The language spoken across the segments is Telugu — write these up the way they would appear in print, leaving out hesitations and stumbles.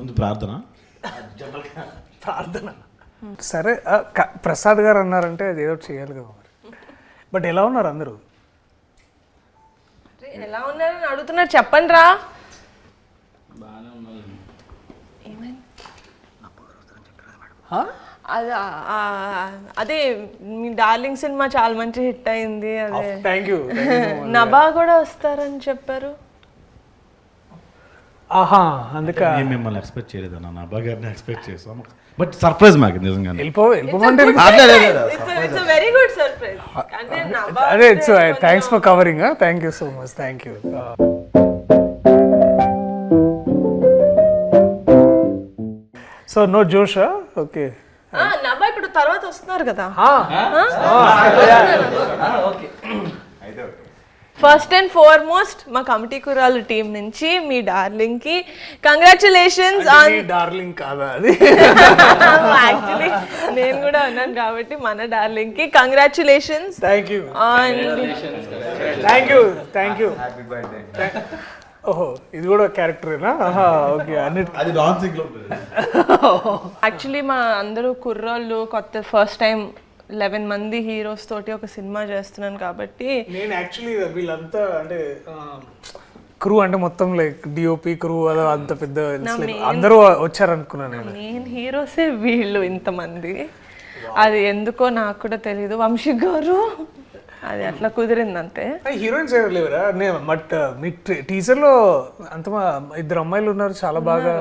ముందు ప్రార్థన. సరే ప్రసాద్ గారు అన్నారంటే అది ఏదో చేయాలి కదా మరి. బట్ ఎలా ఉన్నారు అందరూ? ఎలా ఉన్నారని అడుగుతున్నారు, చెప్పండి రా. అదే మీ డార్లింగ్ సినిమా చాలా మంచి హిట్ అయింది. అదే థ్యాంక్ యూ. నభా కూడా వస్తారని చెప్పారు. ఆహా, అందుకే నేను మిమ్మల్ని ఎక్స్పెక్ట్ చేయలేదు అన్న, నా అబ్బా గారిని ఎక్స్పెక్ట్ చేసాం. బట్ సర్ప్రైజ్ మాకు నిజంగా. వెళ్ళిపోమంటే వెరీ గుడ్ సర్ప్రైజ్. అదే it's thanks for covering. Thank you so much. Thank you. So no జోషా? ఓకే. నభా ఇప్పుడు తర్వాత వస్తున్నారు కదా. ఫస్ట్ అండ్ ఫార్మోస్ట్ మా కమిటీ కురాలు టీం నుంచి మీ డార్లింగ్ కి కంగ్రాచులేషన్స్ ఆన్. డార్లింగ్ కాదా అది? యాక్చువల్లీ నేను కూడా అన్నాను కాబట్టి మన డార్లింగ్ కి congratulations. Thank you. Thank you. ఓహో, ఇది కూడా క్యారెక్టరేనా? ఓకే. అది డాన్సింగ్ లో యాక్చువల్లీ మా అందరూ కుర్రోళ్ళు కొత్త ఫస్ట్ టైం 11 మంది హీరోస్ తోటి ఒక సినిమా చేస్తున్నాను కాబట్టి నేను యాక్చువల్లీ వీళ్ళంతా అంటే క్రూ అంటే మొత్తం లైక్ డిఓపి క్రూ అదో అంత పెద్ద అందరూ వచ్చారనుకున్నాను. నేను హీరోసే వీళ్ళు ఇంతమంది. అది ఎందుకో నాకు కూడా తెలీదు. వంశీ గారు అది అట్లా కుదిరింది అంతే. హీరోయిన్స్ ఎవరు లేవరా? బట్ మీ టీజర్ లో అంత 2 అమ్మాయిలు ఉన్నారు, చాలా బాగా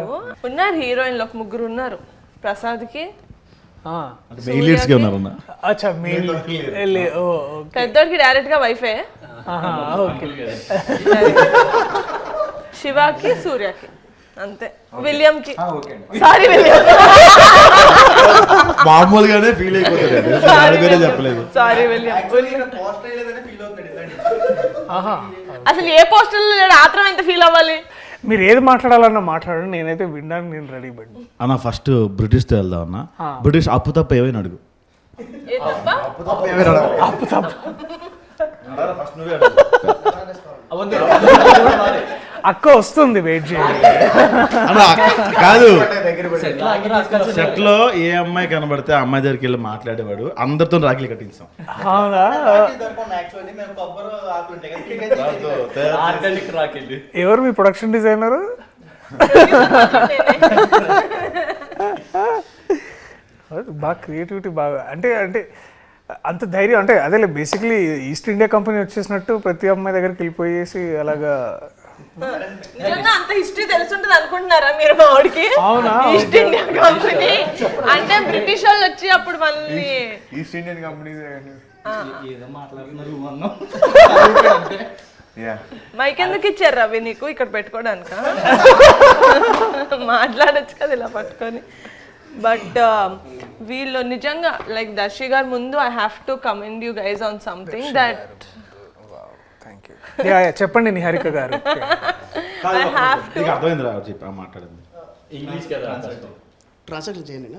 ఉన్నారు. హీరోయిన్లు ఒక 3 ఉన్నారు. ప్రసాద్ కి పెద్దోడికి డైరెక్ట్ గా వైఫే. శివాకి సూర్యకి అంతే. విలియం కి సారీ విలియం మామూలుగానే ఫీల్ అయిపోతుంది. చెప్పలేదు. Sorry William. అసలు ఏ పోస్టర్ ఆత్రం ఎంత ఫీల్ అవ్వాలి? మీరు ఏది మాట్లాడాలన్నా మాట్లాడండి, నేనైతే వినడానికి నేను రెడీ పడి. అన్న ఫస్ట్ బ్రిటిష్ తో వెళ్దాం అన్న. బ్రిటిష్ అప్పు తప్ప ఏమైనా అడుగు. అప్పు తప్ప అక్క వస్తుంది, వెయిట్ చేయండి. కాదు, సెట్ లో ఏ అమ్మాయి కనబడితే ఆ అమ్మాయి దగ్గరికి వెళ్ళి మాట్లాడేవాడు. అందరితో రాఖీలు కట్టించాం. ఎవరు మీ ప్రొడక్షన్ డిజైనర్? బాగా క్రియేటివిటీ బాగా అంటే అంటే అంత ధైర్యం అంటే అదే బేసిక్లీ ఈస్ట్ ఇండియా కంపెనీ వచ్చేసినట్టు ప్రతి అమ్మాయి దగ్గరికి వెళ్ళిపోయేసి అలాగా. అంత హిస్టరీ తెలుసుంటది అనుకుంటున్నారా మీరు? మా వాడికి ఈస్ట్ ఇండియా కంపెనీ అంటే బ్రిటిష్ వాళ్ళు వచ్చి అప్పుడు మళ్ళీ ఈస్ట్ ఇండియన్ కంపెనీ మైక్ ఎందుకు ఇచ్చారు రవి నీకు ఇక్కడ పెట్టుకోవడానిక? మాట్లాడచ్చు కదా ఇలా పట్టుకొని. బట్ వీళ్ళు నిజంగా లైక్ దర్శి గారు ముందు I have to commend you guys on something that. చెప్పండి నిహారిక గారు. మాట్లాడింది ఇంగ్లీష్ కదా, ట్రాన్సాక్షన్ చేయండి.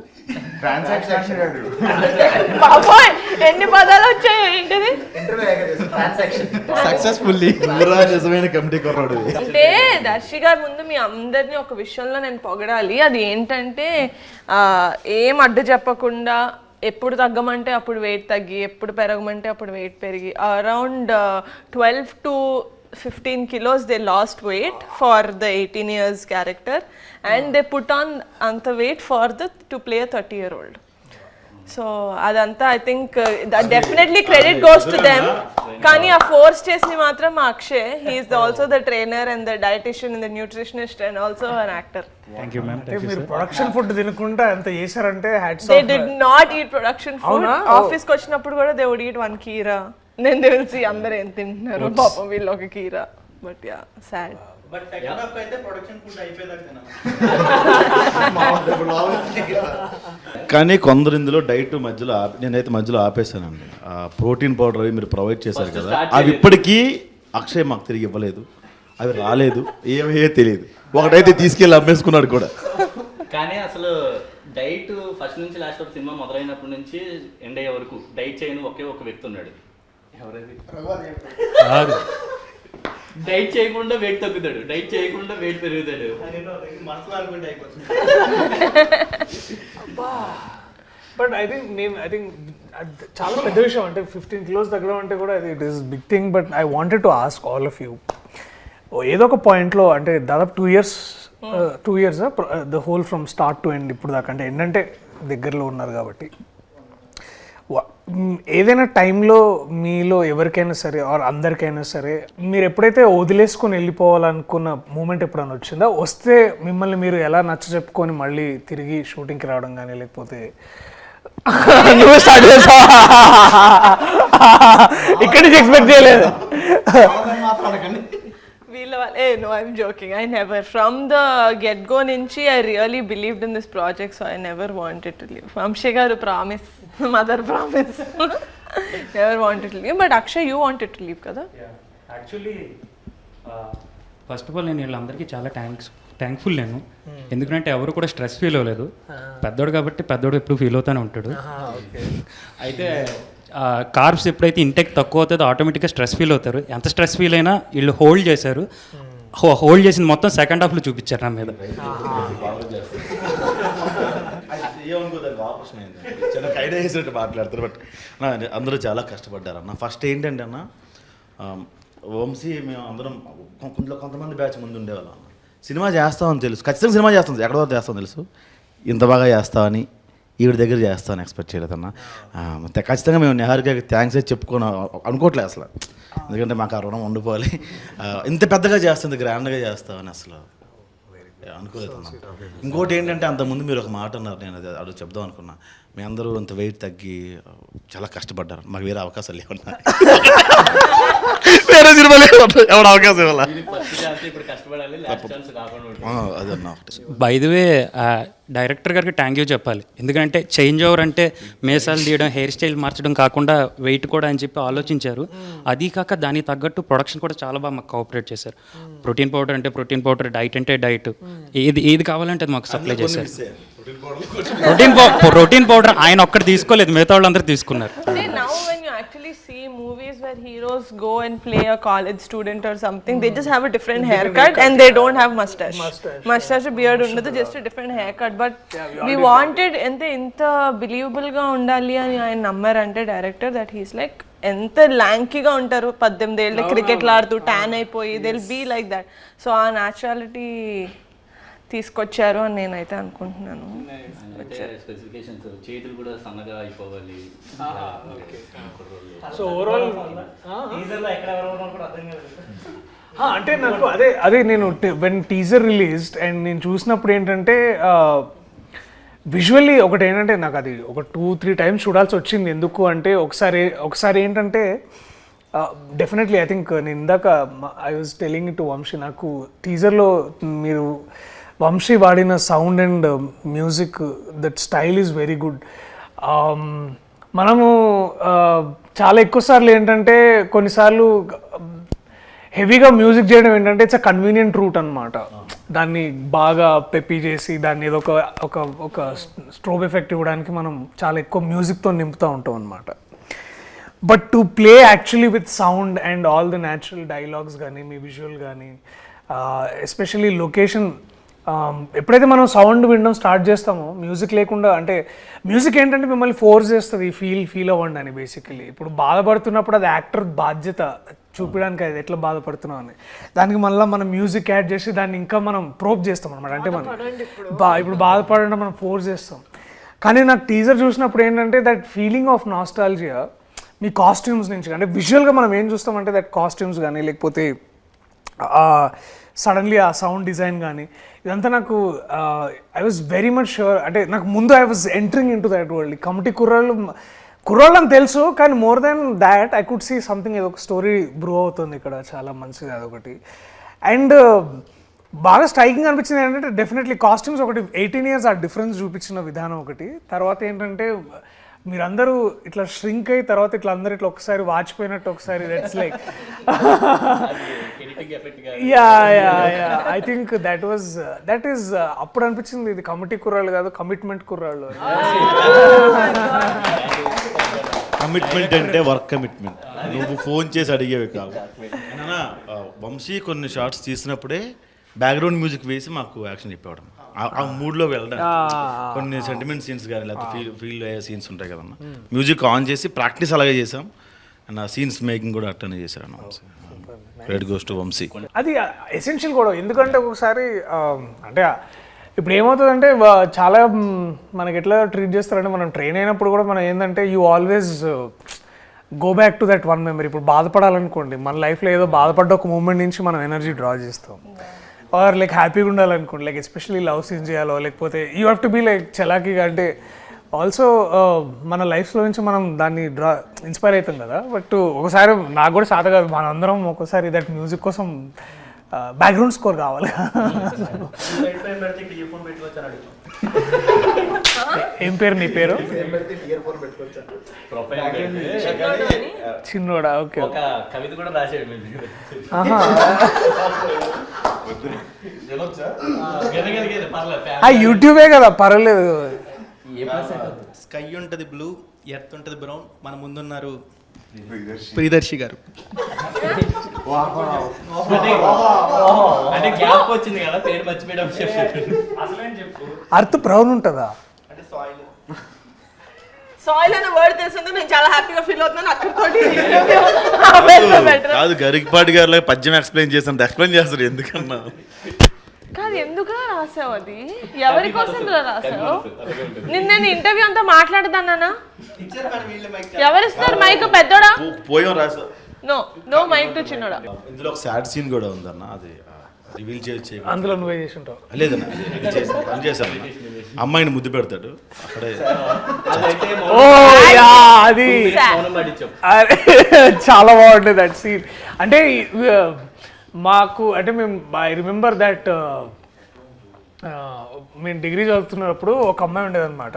బాబోయ్ ఎన్ని పదాలు వచ్చాయి ఏంటిది? సక్సెస్ఫుల్లీ నిజమైన కమిటీ కొర్రాడు. అంటే దర్శి గారు ముందు మీ అందరినీ ఒక విషయంలో నేను పొగడాలి. అది ఏంటంటే ఏం అడ్డు చెప్పకుండా ఎప్పుడు తగ్గమంటే అప్పుడు వెయిట్ తగ్గి, ఎప్పుడు పెరగమంటే అప్పుడు వెయిట్ పెరిగి around 12 to 15 kilos they lost weight for the 18 years character and they put on anta weight for to play a 30-year-old. So adanta I think that definitely credit goes to them. Kani a force chesni matram Akshay, he is also the trainer and the dietitian and the nutritionist and also an actor. Thank you ma'am. మీరు ప్రొడక్షన్ ఫుడ్ తినకుండా ఎంత చేశారంటే hats off. They did not eat production food. Office కి వచ్చినప్పుడు కూడా they would eat one keera. నేను తెలిసి అందరూ ఏం తింటున్నారు పాపం వీళ్ళు ఒక కీరా. But yeah sad. But second half అయితే ప్రొడక్షన్ ఫుడ్ అయిపోయేదాకా కానీ కొందరు ఇందులో డైట్ మధ్యలో నేనైతే మధ్యలో ఆపేసానండి. ప్రోటీన్ పౌడర్ అవి మీరు ప్రొవైడ్ చేశారు కదా, అవి ఇప్పటికీ అక్షయ్ మాకు తిరిగి ఇవ్వలేదు. అవి రాలేదు, ఏమయ్యే తెలియదు. ఒకటైతే తీసుకెళ్ళి అమ్మేసుకున్నాడు కూడా. కానీ అసలు డైట్ ఫస్ట్ నుంచి లాస్ట్ వరకు సినిమా మొదలైనప్పటి నుంచి ఎండ్ అయ్యే వరకు డైట్ చేయని ఒకే ఒక వ్యక్తి ఉన్నాడు. ఎవరైతే డైట్ చేయకుండా వెయిట్ తగ్గుతాడు, డైట్ చేయకుండా వెయిట్ పెరుగుతాడు. మనసులో అనుకుంటే అయిపోతుంది. బట్ ఐ థింక్ చాలా పెద్ద విషయం అంటే 15 kilos తగ్గడం అంటే కూడా it is big thing. But I wanted to ask all of you, ఏదో ఒక పాయింట్లో అంటే దాదాపు 2 years the whole from start to end ఇప్పుడు దాకా, అంటే ఏంటంటే దగ్గరలో ఉన్నారు కాబట్టి, ఏదైనా టైంలో మీలో ఎవరికైనా సరే ఆర్ అందరికైనా సరే మీరు ఎప్పుడైతే వదిలేసుకొని వెళ్ళిపోవాలనుకున్న మూమెంట్ ఎప్పుడైనా వచ్చిందా? వస్తే మిమ్మల్ని మీరు ఎలా నచ్చ చెప్పుకొని మళ్ళీ తిరిగి షూటింగ్కి రావడం కానీ, లేకపోతే నువ్వు స్టార్ట్ చేసావా? ఇక్కడి నుంచి ఎక్స్పెక్ట్ చేయలేదు. No, I'm joking. I never. From the get-go nunchi, I really believed in this project, so I never wanted to leave. Vamshi garu promise, mother promise. Never wanted to leave. But Akshay, you wanted to leave, kada? Yeah. Actually, first of all, నేను వీళ్ళందరికీ చాలా థ్యాంక్ఫుల్ నేను, ఎందుకంటే ఎవరు కూడా స్ట్రెస్ ఫీల్ అవ్వలేదు. పెద్దోడు కాబట్టి పెద్దోడు ఎప్పుడు ఫీల్ అవుతూనే ఉంటాడు. అయితే కార్బ్స్ ఎప్పుడైతే ఇంటెక్ తక్కువ అవుతుందో ఆటోమేటిక్గా స్ట్రెస్ ఫీల్ అవుతారు. ఎంత స్ట్రెస్ ఫీల్ అయినా వీళ్ళు హోల్డ్ చేశారు. హోల్డ్ చేసింది మొత్తం సెకండ్ హాఫ్లో చూపించారు నా మీద. ఆపరేషన్ అయింది, చాలా కైడ్ వేసినట్టు మాట్లాడతారు. బట్ అందరూ చాలా కష్టపడ్డారు అన్న. ఫస్ట్ ఏంటంటే అన్న, వంశీ మేము అందరం కొంతమంది బ్యాచ్ ముందు ఉండేవాళ్ళం అన్న. సినిమా చేస్తామని తెలుసు, ఖచ్చితంగా సినిమా చేస్తాం, ఎక్కడో చేస్తాం తెలుసు, ఇంత బాగా చేస్తామని ఈవిడ దగ్గర చేస్తామని ఎక్స్పెక్ట్ చేయలేదన్న. ఖచ్చితంగా మేము నిహారికకి థ్యాంక్స్ అయితే చెప్పుకొని అనుకోవట్లేదు అసలు, ఎందుకంటే మాకు ఆ రుణం ఉండిపోవాలి. ఇంత పెద్దగా చేస్తుంది, గ్రాండ్గా చేస్తామని అసలు అనుకోలేదు అన్న. ఇంకోటి ఏంటంటే అంతకుముందు మీరు ఒక మాట అన్నారు, నేను అది చెప్దాం అనుకున్నా. మీ అందరూ అంత వెయిట్ తగ్గి చాలా కష్టపడ్డారు, మాకు వేరే అవకాశాలు లేవన్నా, వేరే సినిమాలు ఎవరు అవకాశం ఇవ్వాల. అదన్నా బై ది వే డైరెక్టర్ గారికి థ్యాంక్ యూ చెప్పాలి, ఎందుకంటే చేంజ్ ఓవర్ అంటే మేసాలు తీయడం, హెయిర్ స్టైల్ మార్చడం కాకుండా వెయిట్ కూడా అని చెప్పి ఆలోచించారు. అది కాక దానికి తగ్గట్టు ప్రొడక్షన్ కూడా చాలా బాగా మాకు కోఆపరేట్ చేశారు. ప్రోటీన్ పౌడర్ అంటే ప్రోటీన్ పౌడర్, డైట్ అంటే డైట్, ఏది కావాలంటే అది మాకు సప్లై చేశారు. ప్రోటీన్ పౌడర్ ఆయన ఒక్కటి తీసుకోలేదు, మిగతా వాళ్ళందరూ తీసుకున్నారు. Now when you actually see movies where heroes go and play a college student or something, they just have a different haircut and they don't have mustache beard undadu, just a different haircut. But we wanted inta believable ga undali ani ఆయన నమ్మారంటే డైరెక్టర్, దట్ హీస్ లైక్ ఎంత ల్యాంకీగా ఉంటారు, 18 ఏళ్ళ క్రికెట్లు ఆడుతూ ట్యాన్ అయిపోయి, they will be like that. So ఆ న్యాచురాలిటీ తీసుకొచ్చారు అని నేనైతే అనుకుంటున్నాను. స్పెసిఫికేషన్స్, చేతులు కూడా సన్నగా అయిపోవాలి. సో ఓవరాల్ అంటే నాకు అదే నేను వెన్ టీజర్ రిలీజ్డ్ అండ్ నేను చూసినప్పుడు ఏంటంటే విజువల్లీ ఒకటి ఏంటంటే నాకు అది ఒక 2-3 times చూడాల్సి వచ్చింది. ఎందుకు అంటే ఒకసారి ఏంటంటే డెఫినెట్లీ ఐ థింక్ నేను ఇందాక I was telling to Vamshi, నాకు టీజర్లో మీరు వంశీ వాడిన sound and music, that style is very good. మనము చాలా ఎక్కువ సార్లు ఏంటంటే కొన్నిసార్లు హెవీగా మ్యూజిక్ చేయడం ఏంటంటే ఇట్స్ అ కన్వీనియంట్ రూట్ అనమాట. దాన్ని బాగా పెప్పి చేసి దాన్ని ఏదో ఒక స్ట్రోబ్ ఎఫెక్ట్ ఇవ్వడానికి మనం చాలా ఎక్కువ మ్యూజిక్తో నింపుతూ ఉంటాం అనమాట. But to play actually with sound and all the natural dialogues కానీ, మీ విజువల్ కానీ, ఎస్పెషల్లీ లొకేషన్, ఎప్పుడైతే మనం సౌండ్ వినడం స్టార్ట్ చేస్తామో మ్యూజిక్ లేకుండా, అంటే మ్యూజిక్ ఏంటంటే మిమ్మల్ని ఫోర్స్ చేస్తుంది ఫీల్ అవ్వండి అని. బేసికలీ ఇప్పుడు బాధపడుతున్నప్పుడు అది యాక్టర్ బాధ్యత చూపించడానికి, అది ఎట్లా బాధపడుతున్నాం అని. దానికి మళ్ళీ మనం మ్యూజిక్ యాడ్ చేసి దాన్ని ఇంకా మనం ప్రోప్ చేస్తాం అనమాట. అంటే మనం ఇప్పుడు బాధపడడం మనం ఫోర్స్ చేస్తాం. కానీ నాకు టీజర్ చూసినప్పుడు ఏంటంటే that feeling of nostalgia me costumes నుంచి, అంటే విజువల్గా మనం ఏం చూస్తామంటే దట్ కాస్ట్యూమ్స్ కానీ, లేకపోతే సడన్లీ ఆ సౌండ్ డిజైన్ కానీ, ఇదంతా నాకు I was very much sure. అంటే నాకు ముందు I was entering in to that world. Committee కుర్రాళ్ళు అని తెలుసు, కానీ more than that I could see something, ఏదో ఒక స్టోరీ బ్రూ అవుతుంది ఇక్కడ, చాలా మంచిది అదొకటి. అండ్ బాగా స్ట్రైకింగ్ అనిపించింది ఏంటంటే డెఫినెట్లీ కాస్ట్యూమ్స్ ఒకటి, 18 years ఆ డిఫరెన్స్ చూపించిన విధానం ఒకటి. తర్వాత ఏంటంటే మీరందరూ ఇట్లా ష్రింక్ అయ్యి తర్వాత ఇట్లా అందరూ ఇట్లా ఒకసారి వాచిపోయినట్టు ఒకసారి, that's like yeah I think that is అప్పుడు అనిపించింది ఇది కమిటీ కుర్రాళ్ళు కాదు, కమిట్మెంట్ కుర్రాళ్ళు. కమిట్మెంట్ అంటే వర్క్ కమిట్మెంట్. నువ్వు ఫోన్ చేసి అడిగేవి కావు. నాన్న, వంశీ కొన్ని షార్ట్స్ తీసినప్పుడే బ్యాక్గ్రౌండ్ మ్యూజిక్ వేసి మాకు యాక్షన్ చెప్పేవాడు. ఆ మూడ్లో వెళ్ళడం, కొన్ని సెంటిమెంట్ సీన్స్ కానీ లేకపోతే ఫీల్ అయ్యే సీన్స్ ఉంటాయి కదన్న, మ్యూజిక్ ఆన్ చేసి ప్రాక్టీస్ అలాగే చేసాం. అండ్ ఆ సీన్స్ మేకింగ్ కూడా అట్టనే చేశారు అన్న Vamshi. Credit goes to Vamshi. అది ఎసెన్షియల్ కూడా, ఎందుకంటే ఒకసారి అంటే ఇప్పుడు ఏమవుతుందంటే చాలా మనకి ఎట్లా ట్రీట్ చేస్తారంటే, మనం ట్రైన్ అయినప్పుడు కూడా మనం ఏంటంటే you always go back to that one memory. ఇప్పుడు బాధపడాలనుకోండి, మన లైఫ్లో ఏదో బాధపడ్డ ఒక మూమెంట్ నుంచి మనం ఎనర్జీ డ్రా చేస్తాం. ఆర్ లైక్ హ్యాపీగా ఉండాలనుకోండి, లైక్ ఎస్పెషల్లీ లవ్ సీన్ చేయాలో, లేకపోతే you have to be like చలాకీగా. అంటే ఆల్సో మన లైఫ్లో నుంచి మనం దాన్ని ఇన్స్పైర్ అవుతాం కదా. బట్ ఒకసారి నాకు కూడా సాధ కాదు, మనందరం ఒక్కోసారి దట్ మ్యూజిక్ కోసం బ్యాక్గ్రౌండ్ స్కోర్ కావాలి. ఏం పేరు నీ పేరు? చిన్నోడా? ఓకే. ఒక కవిత కూడా రాసేయండి. యూట్యూబే కదా, పర్వాలేదు. స్కై ఉంటుంది బ్లూ, ఎర్త్ ఉంటుంది బ్రౌన్, మన ముందున్నారు ప్రియదర్శి గారు. అంటే గ్యాప్ వచ్చింది కదా, పేరు మర్చిపోయడం. అర్త్ బ్రౌన్ ఉంటుందా? అంటే సాయిల్. సాయిల్ అనే వర్డ్ తెలిసిందో నేను చాలా హ్యాపీగా ఫీల్ అవుతున్నాను. అక్కడితోటి కాదు, గరికపాటి గారు పద్యం ఎక్స్ప్లెయిన్ చేస్తాను, ఎక్స్ప్లెయిన్ చేస్తారు ఎందుకన్నా. కాదు, ఎందుకు రాసావు? అది ఎవరి కోసం రాసావు? నేను ఇంటర్వ్యూ అంతా మాట్లాడదానా? ఎవరిస్తారు మైక్? పెద్దోడా? పోయాం రాసా. నో మైక్ టు చిన్నోడా. ఇందులో ఒక సాడ్ సీన్ కూడా ఉందన్న, అది రివీల్ చేసి అందులో నువ్వే చేసి ఉంటావు. లేదన్న, పని చేశాను. అమ్మాయిని ముద్దు పెడతాడు అక్కడే. అది చాలా బాగుంటుంది దట్ సీన్. అంటే మాకు అంటే మేము ఐ రిమెంబర్ దట్ మేము డిగ్రీ చదువుతున్నప్పుడు ఒక అమ్మాయి ఉండేదన్నమాట.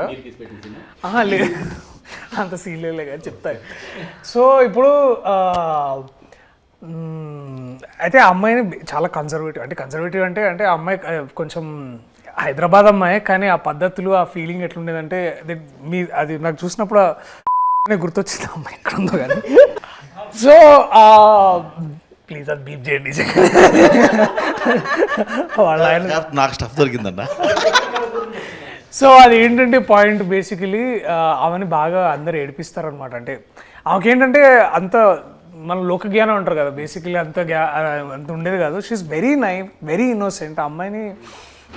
లేదు, అంత సీన్లే కానీ చెప్తాయి. సో ఇప్పుడు అయితే ఆ అమ్మాయిని చాలా కన్జర్వేటివ్ అంటే ఆ అమ్మాయి కొంచెం హైదరాబాద్ అమ్మాయి, కానీ ఆ పద్ధతులు, ఆ ఫీలింగ్ ఎట్లుండేదంటే అది నాకు చూసినప్పుడు గుర్తొచ్చింది అమ్మాయి ఎక్కడ ఉందో కానీ. సో ప్లీజ్ అది బీప్ చేయండి. నాకు స్టఫ్ దొరికిందన్న. సో అది ఏంటంటే పాయింట్ బేసికలీ ఆమెని బాగా అందరు ఏడిపిస్తారనమాట. అంటే ఆమెకేంటంటే అంత మన లోక జ్ఞానం అంటారు కదా, బేసికలీ అంత ఉండేది కాదు. She is very innocent. ఆ అమ్మాయిని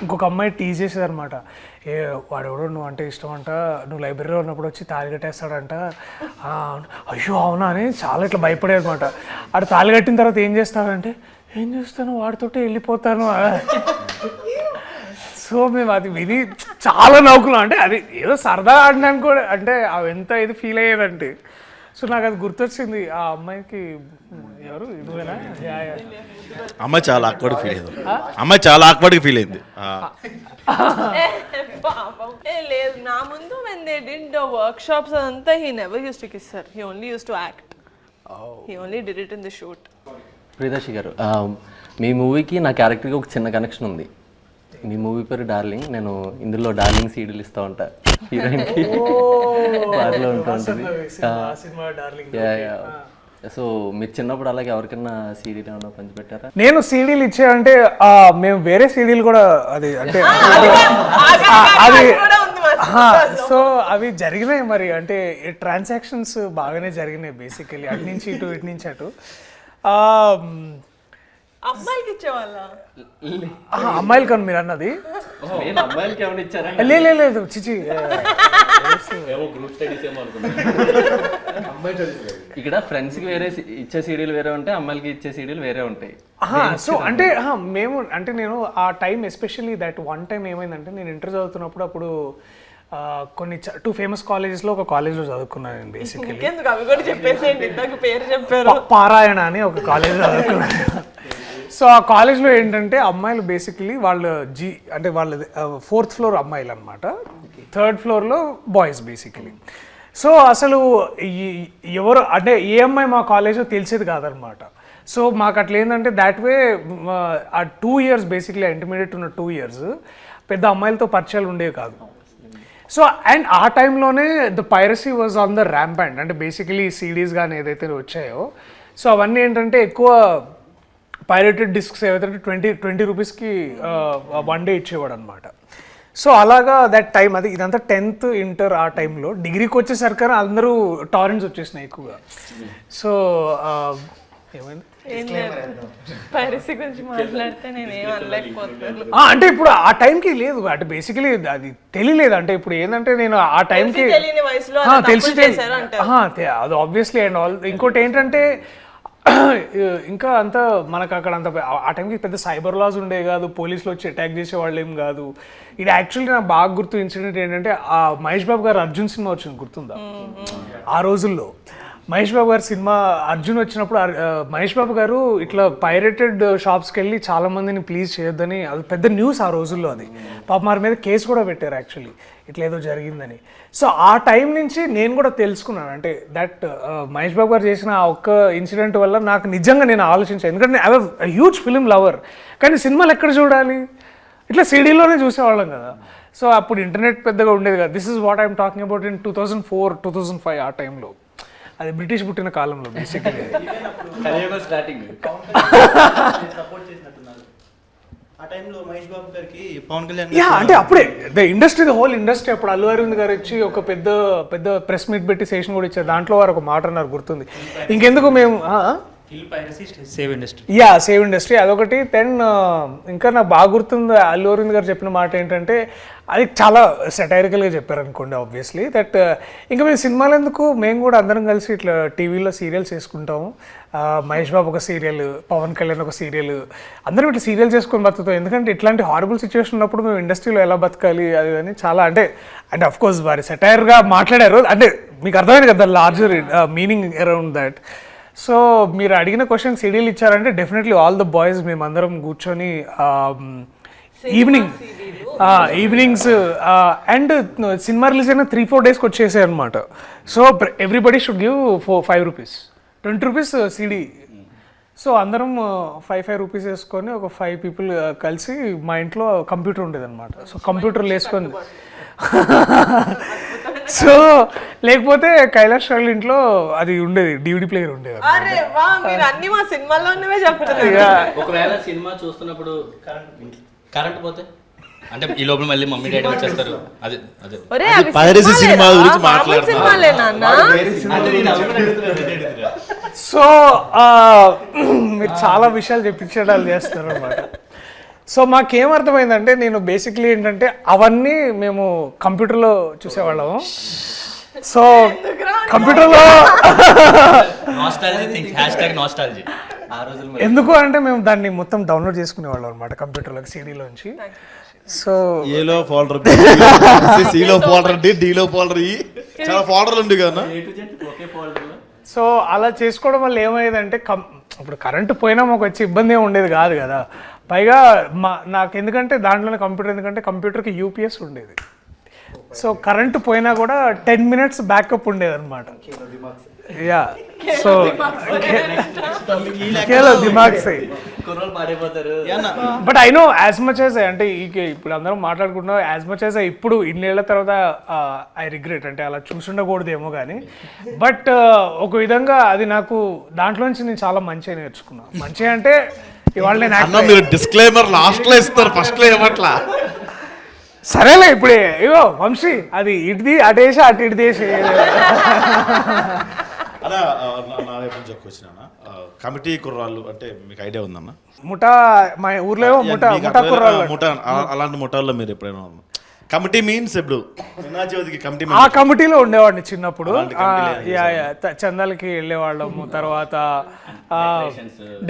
ఇంకొక అమ్మాయి టీజ్ చేసేది అనమాట. వాడెవడో నువ్వు అంటే ఇష్టం అంట, నువ్వు లైబ్రరీలో ఉన్నప్పుడు వచ్చి తాళి కట్టేస్తాడంట. అయ్యో అవునా అని చాలా ఇట్లా భయపడేది అనమాట. ఆడు తాళి కట్టిన తర్వాత ఏం చేస్తాడంటే, ఏం చేస్తాను వాడితోటే వెళ్ళిపోతాను. సో మేము అది విని చాలా నవ్వుకున్నాం. అంటే అది ఏదో సరదా ఆడడానికి కూడా, అంటే అవి ఎంత ఇది ఫీల్ అయ్యేదంటే. సో నాకు అది గుర్తొచ్చింది. ఆ అమ్మాయికి ఎవరు నువ్వేనా? అమ్మాయి చాలా ఆక్వర్డ్ ఫీల్ అయింది. లేదు, నా ముందు when they did the workshops అదంతా he never used to kiss her. He only used to act. He only did it in the shoot. Priyadarshi గారు, మీ మూవీకి నా క్యారెక్టర్కి ఒక చిన్న కనెక్షన్ ఉంది. మీ మూవీ పేరు డార్లింగ్. నేను ఇందులో డార్లింగ్ సీడీలు ఇస్తూ ఉంటా హీరోయిన్కి, పాటలో ఉంటూ ఉంటుంది. సో మీరు చిన్నప్పుడు అలాగే ఎవరికైనా సీడీలు ఏమన్నా పంచిపెట్టారా? నేను సీడీలు ఇచ్చానంటే మేము వేరే సీడీలు కూడా అది అంటే అది సో అవి జరిగినాయి మరి. అంటే ట్రాన్సాక్షన్స్ బాగానే జరిగినాయి బేసికలీ, అటు నుంచి ఇటు, ఇటు నుంచి అటు. అమ్మాయికి ఇచ్చేవాళ్ళ? అమ్మాయిలు కానీ మీరు అన్నది అమ్మాయిలకి ఏమైనా ఇచ్చారా? లేదు చిచి. ఇక్కడ ఫ్రెండ్స్కి వేరే ఇచ్చే సీడీలు వేరే ఉంటాయి, అమ్మాయిలకి ఇచ్చే సీడీలు వేరే ఉంటాయి. సో అంటే నేను ఆ time especially that one time ఏమైందంటే, నేను ఇంటర్ చదువుతున్నప్పుడు అప్పుడు కొన్ని 2 ఫేమస్ కాలేజెస్లో ఒక కాలేజ్లో చదువుకున్నాను నేను బేసికలీ. అవి కూడా చెప్పేసేయండి, నాకు పేరు చెప్పారు. పారాయణ అని ఒక కాలేజ్లో చదువుకున్నాను. సో ఆ కాలేజ్లో ఏంటంటే అమ్మాయిలు బేసికలీ వాళ్ళు అంటే వాళ్ళది 4th ఫ్లోర్ అమ్మాయిలు అనమాట, 3rd ఫ్లోర్లో బాయ్స్ బేసికలీ. సో అసలు ఎవరు అంటే ఏ అమ్మాయి మా కాలేజ్లో తెలిసేది కాదనమాట. సో మాకు అట్లా ఏంటంటే దాట్ వే ఆ 2 years బేసిక్లీ ఇంటర్మీడియట్ ఉన్న 2 years పెద్ద అమ్మాయిలతో పరిచయాలు ఉండేవి కాదు. సో అండ్ ఆ టైంలోనే the piracy was on the ramp అంటే బేసికలీ సీడీస్ కానీ ఏదైతే వచ్చాయో సో అవన్నీ ఏంటంటే ఎక్కువ పైరేటెడ్ డిస్క్స్ ఏవైతే 20 రూపీస్కి 1 డే ఇచ్చేవాడు అనమాట. సో అలాగా దట్ టైం అది ఇదంతా 10th ఇంటర్ ఆ టైంలో. డిగ్రీకి వచ్చేసరికి అందరూ టారెంట్స్ వచ్చేసినాయి ఎక్కువగా. సో ఏమైంది పైరసీ గురించి మాట్లాడితే నేను ఏం అనలేకపోతున్నాను. అంటే ఇప్పుడు ఆ టైంకి లేదు అంటే బేసికలీ అది తెలియలేదు. అంటే ఇప్పుడు ఏంటంటే నేను ఆ టైంకి తెలియని వయసులో అలా తెలిసి తప్పులు చేశారు అంటారు. అది ఆబ్వియస్లీ అండ్ ఆల్. ఇంకోటి ఏంటంటే ఇంకా అంత మనకు అక్కడ అంత ఆ టైంకి పెద్ద సైబర్ లాస్ ఉండే కాదు, పోలీసులు వచ్చి అటాక్ చేసే వాళ్ళు ఏం కాదు. ఇది యాక్చువల్లీ నాకు బాగా గుర్తు ఇన్సిడెంట్ ఏంటంటే ఆ మహేష్ బాబు గారు అర్జున్ సినిమా వచ్చింది గుర్తుందా? ఆ రోజుల్లో మహేష్ బాబు గారి సినిమా అర్జున్ వచ్చినప్పుడు మహేష్ బాబు గారు ఇట్లా పైరేటెడ్ షాప్స్కి వెళ్ళి చాలా మందిని ప్లీజ్ చేయొద్దని, అది పెద్ద న్యూస్ ఆ రోజుల్లో. అది పాప వారి మీద కేసు కూడా పెట్టారు యాక్చువల్లీ ఇట్లా ఏదో జరిగిందని. సో ఆ టైం నుంచి నేను కూడా తెలుసుకున్నాను అంటే దట్ మహేష్ బాబు గారు చేసిన ఆ ఒక్క ఇన్సిడెంట్ వల్ల నాకు నిజంగా నేను ఆలోచించాను. ఎందుకంటే I was huge film lover, కానీ సినిమాలు ఎక్కడ చూడాలి, ఇట్లా సిడీలోనే చూసేవాళ్ళం కదా. సో అప్పుడు ఇంటర్నెట్ పెద్దగా ఉండేది కదా. This is what I'm talking about in 2004, 2005 ఆ టైంలో. అది బ్రిటిష్ పుట్టిన కాలంలో బేసిక్లీ. ఆ టైంలో మహేష్ బాబు గారికి పవన్ కళ్యాణ్ అంటే అప్పుడే the industry, the whole industry. అప్పుడు అల్లు అరవింద్ గారు వచ్చి ఒక పెద్ద పెద్ద ప్రెస్ మీట్ పెట్టి సెషన్ కూడా ఇచ్చారు. దాంట్లో వారు ఒక మాట అన్నారు గుర్తుంది, ఇంకెందుకు మేము సేవ్ ఇండస్ట్రీ అదొకటి. దెన్ ఇంకా నాకు బాగా గుర్తుంది అల్లు అరవింద్ గారు చెప్పిన మాట ఏంటంటే, అది చాలా సెటైరికల్గా చెప్పారు అనుకోండి ఆబ్వియస్లీ, దట్ ఇంకా మేము సినిమాలు ఎందుకు, మేము కూడా అందరం కలిసి ఇట్లా టీవీలో సీరియల్స్ చేసుకుంటాము. మహేష్ బాబు ఒక సీరియల్, పవన్ కళ్యాణ్ ఒక సీరియల్, అందరం ఇట్లా సీరియల్ చేసుకొని బతుకుతాం. ఎందుకంటే ఇట్లాంటి హారబుల్ సిచ్యువేషన్ ఉన్నప్పుడు మేము ఇండస్ట్రీలో ఎలా బతకాలి అది అని చాలా అంటే అఫ్ కోర్స్ వారి సెటైర్గా మాట్లాడారు. అంటే మీకు అర్థమైంది కదా larger meaning around that. So మీరు అడిగిన క్వశ్చన్ సీడీలు ఇచ్చారంటే డెఫినెట్లీ ఆల్ ద బాయ్స్ మేమందరం కూర్చొని ఈవినింగ్స్ అండ్ సినిమా రిలీజ్ అయిన 3-4 డేస్కి వచ్చేసాయి అనమాట. So everybody should give 5 rupees, 20 rupees CD. So అందరం 5 రూపీస్ వేసుకొని ఒక 5 పీపుల్ కలిసి మా ఇంట్లో కంప్యూటర్ ఉండేది అనమాట. సో కంప్యూటర్లు వేసుకొని సో లేకపోతే కైలాష్ వాళ్ళ ఇంట్లో అది ఉండేది, డివిడి ప్లేయర్ ఉండేది. అరే వా, మీరు అన్ని మా సినిమాల్లోనే చెప్తున్నారు. ఒకవేళ సినిమా చూస్తున్నప్పుడు కరెంట్ పోతే అంటే ఈ లోపల మళ్ళీ మమ్మీ డాడీ వచ్చేస్తారు. అదే అదే ఒరే, అవి పైరసీ సినిమా గురించి మామూలు మాట్లాడుతున్నా. సినిమాలే నాన్న. సో మీరు చాలా విషయాలు చెప్పించడాలు చేస్తారు అనమాట. సో మాకేమర్థమైందంటే, నేను బేసిక్లీ ఏంటంటే అవన్నీ మేము కంప్యూటర్లో చూసేవాళ్ళము. సో కంప్యూటర్లో ఎందుకు అంటే మేము దాన్ని మొత్తం డౌన్లోడ్ చేసుకునేవాళ్ళం అనమాట కంప్యూటర్లోకి, సీడీలోంచి. సో ఏలో ఫోల్డర్, సిలో ఫోల్డర్, డీలో ఫోల్డర్, చాలా ఫోల్డర్లు ఉండే కదా. సో అలా చేసుకోవడం వల్ల ఏమయ్యేదంటే ఇప్పుడు కరెంటు పోయినా మాకు వచ్చి ఇబ్బంది ఏమి ఉండేది కాదు కదా. పైగా నాకు ఎందుకంటే దాంట్లోనే కంప్యూటర్, ఎందుకంటే కంప్యూటర్కి యూపీఎస్ ఉండేది. సో కరెంటు పోయినా కూడా 10 minutes బ్యాకప్ ఉండేది అనమాట. యా సో దిమాగ్ సై. But I know as much as అంటే ఇప్పుడు అందరం మాట్లాడుకుంటున్నాం, యాజ్ మచ్ యాజ్ ఇప్పుడు ఇన్నేళ్ల తర్వాత ఐ రిగ్రెట్ అంటే అలా చూసుండకూడదేమో కానీ, బట్ ఒక విధంగా అది నాకు దాంట్లోంచి నేను చాలా మంచిగా నేర్చుకున్నాను. మంచిగా అంటే ఇవాళ నేను మీరు డిస్క్లైమర్ లాస్ట్ లో ఇస్తారు, ఫస్ట్ లో ఏమట్లా. సరేలే ఇప్పుడే ఇగో వంశీ అది ఇటుది అటేసి అటు ఇటు దేశ అలా నా వైపు నుంచి వచ్చిన కమిటీ కుర్రాళ్ళు అంటే మీకు ఐడియా ఉందన్న? ముఠా మా ఊర్లో ముఠా కుర్రాళ్ళు. ముఠా అలాంటి ముఠాల్లో మీరు ఎప్పుడైనా కమిటీ మీన్స్ ఇప్పుడు కమిటీ ఆ కమిటీలో ఉండేవాడిని చిన్నప్పుడు. చందాలకి వెళ్ళేవాళ్ళము, తర్వాత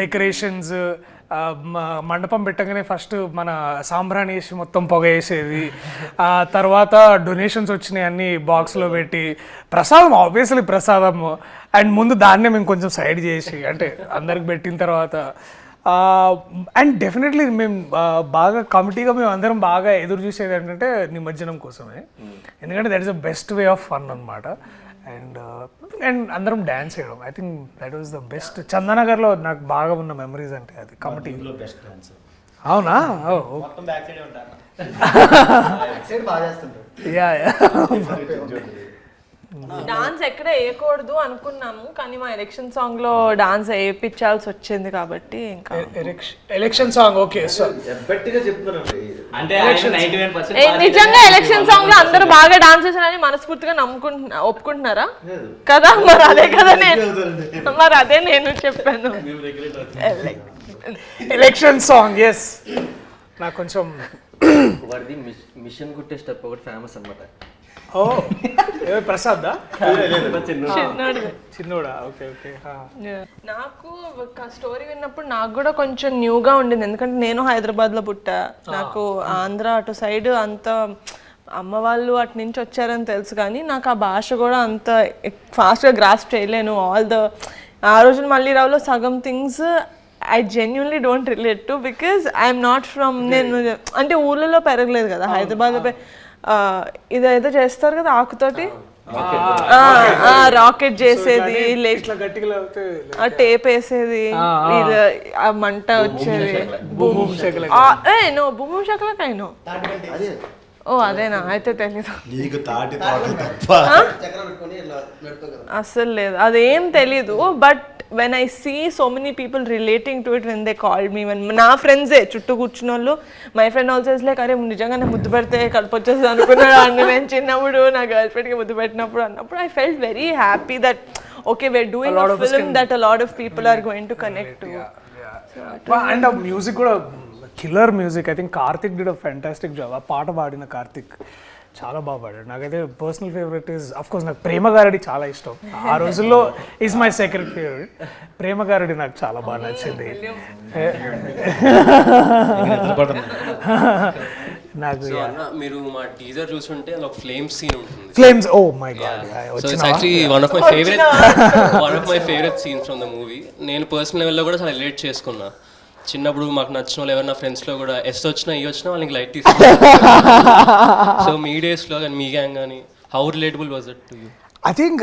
డెకరేషన్స్, మండపం పెట్టగానే ఫస్ట్ మన సాంబ్రాణి వేసి మొత్తం పొగ వేసేది, తర్వాత డొనేషన్స్ వచ్చినాయి అన్ని బాక్స్లో పెట్టి, ప్రసాదం ఆబ్వియస్లీ ప్రసాదము, అండ్ ముందు దాన్నే మేము కొంచెం సైడ్ చేసి అంటే అందరికి పెట్టిన తర్వాత. అండ్ డెఫినెట్లీ మేము బాగా కమిటీగా మేము అందరం బాగా ఎదురు చూసేది ఏంటంటే నిమజ్జనం కోసమే, ఎందుకంటే that is the best way of fun అనమాట. అండ్ అందరం డ్యాన్స్ చేయడం, I think that was the best. చందనగర్లో నాకు బాగా ఉన్న మెమరీస్ అంటే అది కమిటీ. అవునా? యా డాన్స్ ఎక్కడ వేయకూడదు అనుకున్నాము కానీ మా ఎలక్షన్ సాంగ్ లో డాన్స్ వేయించాల్సి వచ్చింది కాబట్టి ఇంకా ఎలక్షన్ సాంగ్ ఓకే సో గట్టిగా చెప్తున్నానండి. నిజంగా ఎలక్షన్ సాంగ్ లో అందరూ బాగా డాన్స్ చేశారని మనస్ఫూర్తిగా ఒప్పుకుంటున్నారా కదా? మరి అదే నేను చెప్పాను. ఎలక్షన్ సాంగ్ ఎస్ నాకు కొంచెం వాడిది మిషన్ కుట్టే స్టెప్ ఒకటి ఫేమస్ అనమాట. ఓ ప్రసాద్ చిన్నోడిది. చిన్నోడా ఓకే ఓకే నాకు ఒక స్టోరీ విన్నప్పుడు నాకు కూడా కొంచెం న్యూగా ఉండింది ఎందుకంటే నేను హైదరాబాద్ లో పుట్టా. నాకు ఆంధ్ర అటు సైడ్ అంత అమ్మ వాళ్ళు అటు నుంచి వచ్చారని తెలుసు కానీ నాకు ఆ భాష కూడా అంత ఫాస్ట్గా గ్రాస్ప్ చేయలేను. ఆ రోజున మళ్ళీ రావులో సగం things I genuinely don't relate to because I'm not from నేను అంటే ఊళ్ళలో పెరగలేదు కదా హైదరాబాద్లో. ఇదేదో చేస్తారు కదా ఆకుతోటి రాకెట్ చేసేది టేప్ వేసేది ఆ మంట వచ్చేది భూమి శకలకైనా ఓ అదేనా అయితే తెలీదు అస్సలు లేదు అదేం తెలీదు. But when I see so many people relating to it when they called me when నా ఫ్రెండ్సే చుట్టూ కూర్చున్న వాళ్ళు my friend also is like అరే నిజంగా నేను ముద్దు పెడితే కడుపు వచ్చేస్తుంది అనుకున్నాను అన్న నేను చిన్నప్పుడు నా గర్ల్ ఫ్రెండ్కి ముద్దు పెట్టినప్పుడు అన్నప్పుడు I felt very happy that okay we're doing a film that a lot of people are going to connect to. And ఆ మ్యూజిక్ కూడా killer music. I think Karthik did a fantastic job. ఆ పాట పాడిన కార్తిక్ చాలా బాగా పాడాడు. నాకైతే personal favourite is of course నాకు ప్రేమ గారడి చాలా ఇష్టం. ఆ రోజుల్లో ఈజ్ మై సెకండ్ ఫేవరెట్. ప్రేమ గారడి నాకు చాలా బాగా నచ్చింది. నాకు మీరు మా టీజర్ చూసుంటే అందులో ఫ్లేమ్స్ సీన్ ఉంటుంది. Flames oh my god so it's actually one of my favourite scenes from the movie. నేను పర్సనల్ లెవెల్లో కూడా చాలా రిలేట్ చేసుకున్నా. చిన్నప్పుడు మాకు నచ్చిన వాళ్ళు ఎవరైనా ఫ్రెండ్స్లో కూడా ఎస్ వచ్చినా ఈ వచ్చినా వాళ్ళకి లైట్ తీసుకుంటారు. సో మీ డేస్లో కానీ మీ గ్యాంగ్ కానీ how relatable was it to you? I think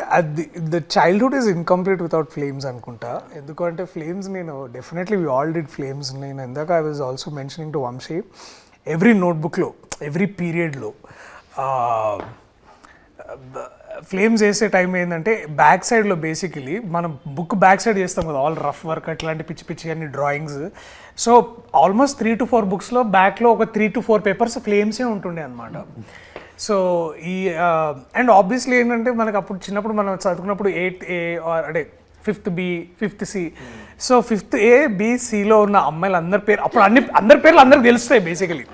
the childhood is incomplete without flames అనుకుంటా. ఎందుకంటే ఫ్లేమ్స్ నేను definitely we all did flames. నేను ఇందాక I was also mentioning to Vamshi every నోట్బుక్లో ఎవ్రీ పీరియడ్లో ఫ్లేమ్స్ వేసే టైం ఏంటంటే బ్యాక్ సైడ్లో బేసికలీ మనం బుక్ బ్యాక్ సైడ్ చేస్తాం కదా ఆల్ రఫ్ వర్క్ అట్లాంటి పిచ్చి పిచ్చి అన్ని డ్రాయింగ్స్. సో ఆల్మోస్ట్ 3 to 4 బుక్స్లో బ్యాక్లో ఒక 3 to 4 పేపర్స్ ఫ్లేమ్సే ఉంటుండే అనమాట. సో ఈ అండ్ ఆబ్వియస్లీ ఏంటంటే మనకు అప్పుడు చిన్నప్పుడు మనం చదువుకున్నప్పుడు 8th A అంటే 5th B 5th C. So 5th A B Cలో ఉన్న అమ్మాయిలు అందరి పేరు అప్పుడు అందరి పేర్లు అందరికి తెలుస్తాయి బేసికలీ.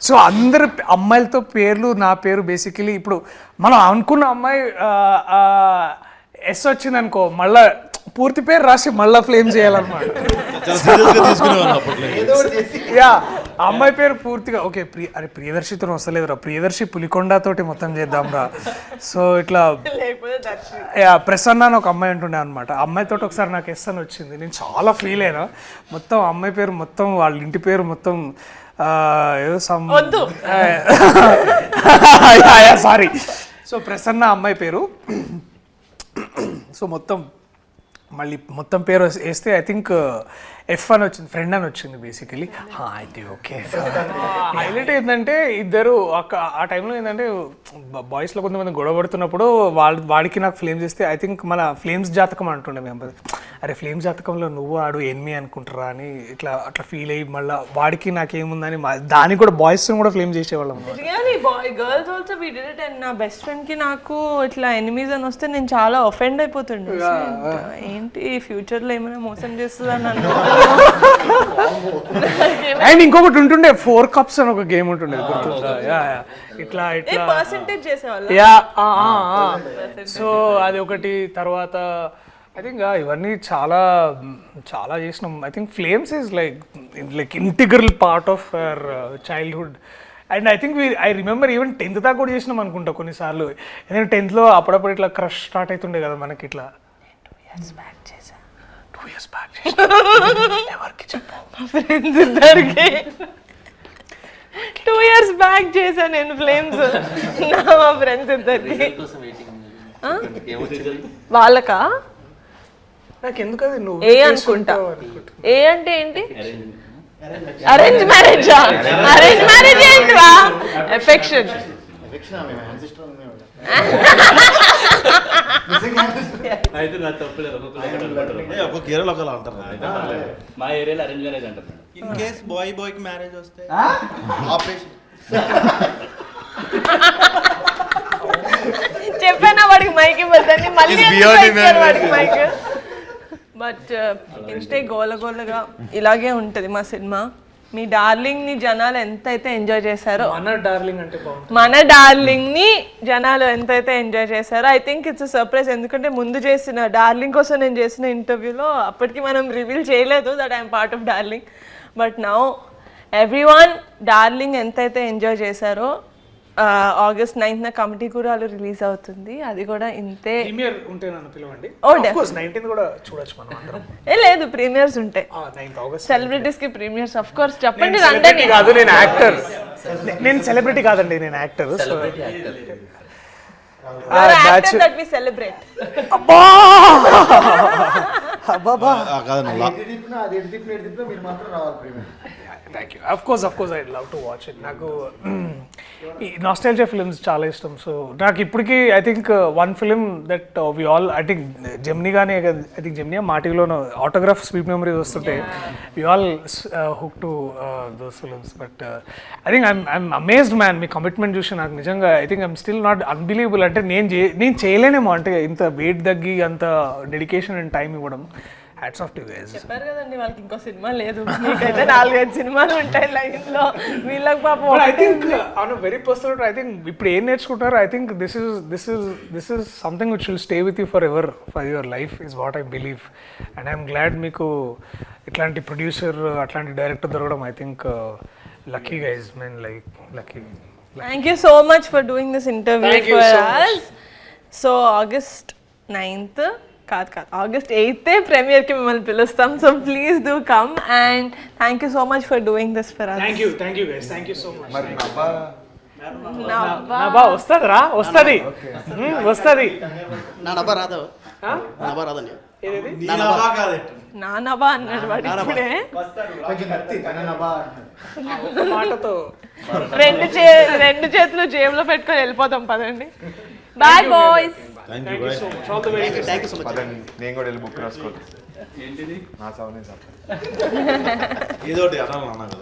సో అందరు అమ్మాయిలతో పేర్లు నా పేరు బేసికలీ ఇప్పుడు మనం అనుకున్న అమ్మాయి ఎస్ వచ్చింది అనుకో మళ్ళా పూర్తి పేరు రాసి మళ్ళీ ఫ్లేమ్ చేయాలన్నమాట. యా అమ్మాయి పేరు పూర్తిగా ఓకే అరే ప్రియదర్శితో వస్తలేదురా ప్రియదర్శి పులికొండతోటి మొత్తం చేద్దాం రా. సో ఇట్లా యా ప్రసన్న అని ఒక అమ్మాయి ఉంటుండే అనమాట. అమ్మాయితో ఒకసారి నాకు ఎస్ అని వచ్చింది. నేను చాలా ఫీల్ అయినా. మొత్తం అమ్మాయి పేరు మొత్తం వాళ్ళ ఇంటి పేరు మొత్తం సారీ. సో ప్రసన్న అమ్మాయి పేరు. సో మొత్తం పేరు వేస్తే ఐ థింక్ ఎఫ్ అని వచ్చింది ఫ్రెండ్ అని వచ్చింది బేసికలీ. అయితే ఓకే హైలైట్ ఏంటంటే ఇద్దరు ఆ టైంలో ఏంటంటే బాయ్స్లో కొంతమంది గొడవ పడుతున్నప్పుడు వాడికి నాకు ఫ్లేమ్స్ ఇస్తే ఐ థింక్ మన ఫ్లేమ్స్ జాతకం అంటుండే మేము. అరే ఫ్లేమ్స్ జాతకంలో నువ్వు ఆడు ఎనిమి అనుకుంటారా అని అట్లా ఫీల్ అయ్యి మళ్ళీ వాడికి నాకేముందని దానికి కూడా బాయ్స్ కూడా ఫ్లేమ్ చేసేవాళ్ళం. Girls also we did it. And నా బెస్ట్ ఫ్రెండ్ కి నాకు ఇట్లా ఎనిమీస్ అని వస్తే నేను చాలా ఒఫెండ్ అయిపోతుండే. ఏంటి ఫ్యూచర్ లో ఏమైనా మోసం చేస్తుందని అనుకుంటున్నా. అండ్ ఇంకొకటి ఉంటుండే 4 cups అని ఒక గేమ్ ఉంటుండే గుర్తుందా? ఇట్లా పర్సెంటేజ్ చేసేవాళ్ళం. యా సో అది ఒకటి. తర్వాత ఐ థింక్ ఇవన్నీ చాలా చాలా చేసినాం. I think flames is like integral part of our childhood. And I think I remember even 10th దాకా కూడా చేసినాం అనుకుంటా కొన్నిసార్లు. ఎందుకంటే 10thలో అప్పుడప్పుడు ఇట్లా క్రష్ స్టార్ట్ అవుతుండే కదా మనకి. ఇట్లా 2 years back ఎవరికి చెప్పు మా ఫ్రెండ్స్ ఇద్దరికి 2 years బ్యాక్ చేశా నేను ఫ్లేమ్స్. మా ఫ్రెండ్స్ ఇద్దరికి వాళ్ళకా నాకు ఎందుకు అది నువ్వు ఏ అనుకుంటా. ఏ అంటే ఏంటి? Arrange marriage. అరేంజ్ మ్యారేజ్ ఏంటిరా? ఎఫెక్షన్. అయితే నా తప్పులేదు ఒక్కొక్క ఏరియాలో ఒకలా అంటారు కదా. మా ఏరియాలో అరేంజ్ మ్యారేజ్ అంటారు మేడం. ఇన్ కేస్ బాయ్ కి మ్యారేజ్ వస్తే ఆపరేషన్. చెప్పానా వాడికి మైక్ ఇవ్వద్దని, మళ్ళీ It's ఎందుకు beyond ఇచ్చారు వాడికి imagination. మైక్. బట్ ఇన్స్టే గోలగోలగా ఇలాగే ఉంటుంది మా సినిమా. మీ డార్లింగ్ ని జనాలు ఎంతైతే ఎంజాయ్ చేశారో, మన డార్లింగ్ అంటే బాగుంటుంది. మన డార్లింగ్ ని జనాలు ఎంతైతే ఎంజాయ్ చేశారో, ఐ థింక్ ఇట్స్ సర్ప్రైజ్. ఎందుకంటే ముందు చేసిన డార్లింగ్ కోసం నేను చేసిన ఇంటర్వ్యూలో అప్పటికి మనం రివీల్ చేయలేదు that I'm part of darling. But now everyone darling ఎంతైతే ఎంజాయ్ చేశారో, August 9th కమిటీ కూడా రిలీజ్ అవుతుంది. అది కూడా ఇంతే. ప్రీమియర్ ఉంటే నన్ను పిలవండి. Oh, Of course, 19th కూడా చూడొచ్చు మనం అందరం. లేదు, ప్రీమియర్స్ ఉంటాయి. 9th August. సెలబ్రిటీస్ కి ప్రీమియర్స్ ఆఫ్ కోర్స్. చెప్పండి నేను రండి. celebrity కాదు, నేను యాక్టర్. నేను సెలబ్రిటీ కాదండి, నేను యాక్టర్. That we celebrate. కాదండి thank you. Of course I love to watch it. నాకు ఈ నాస్టాల్జియా ఫిల్మ్స్ చాలా ఇష్టం. సో నాకు ఇప్పటికీ I think one film that we all, I think Gemini కానీ, ఐ థింక్ జెమినీ మా టీవీలోనూ ఆటోగ్రాఫ్ స్వీట్ మెమరీస్ వస్తుంటే we all hook to those films. But I think I'm amazed man. మీ కమిట్మెంట్ చూసి నాకు నిజంగా I think I'm still not unbelievable. అంటే నేను చేయలేనేమో, అంటే ఇంత వెయిట్ తగ్గి అంత డెడికేషన్ అండ్ టైం ఇవ్వడం. Hats off to guys. చెప్పారు కదండి వాళ్ళకి ఇంకో సినిమా లేదు. మీకైతే 4-5 సినిమాలు ఉంటాయి లైన్ లో. వీళ్ళకి పాపం I think on very personal, I think ఇప్పుడు ఏం నేర్చుకుంటారో, I think this is something which will stay with you forever, for your life is what I believe. And I'm glad మీకు ఇట్లాంటి ప్రొడ్యూసర్, అట్లాంటి డైరెక్టర్ దొరకడం. I think lucky guys, mean like lucky. Thank you so much for doing this interview Thank you for so much. us. So August 9th కాదు August 8th ప్రీమియర్ కి మిమ్మల్ని పిలుస్తాం. So please do come and thank you so much for doing this for us. Thank you guys, thank you so much. నవ్వా. నా బా వస్తుందిరా, వస్తుంది. నా నబ్బా రాదా? నబ్బా రాదండి. నా నవ్వా అన్నాడు వాడు ఇప్పుడే. మాటతో రెండు చేతులు జేబులో పెట్టుకొని వెళ్ళిపోతాం. పదండి. Bye boys. Thank you bye. Thank you so much. నేను కూడా వెళ్ళి బుక్ రాసుకోవచ్చు. నా సౌనే సార్ ఏదో ఒకటి అనాలి అన్నా కదా.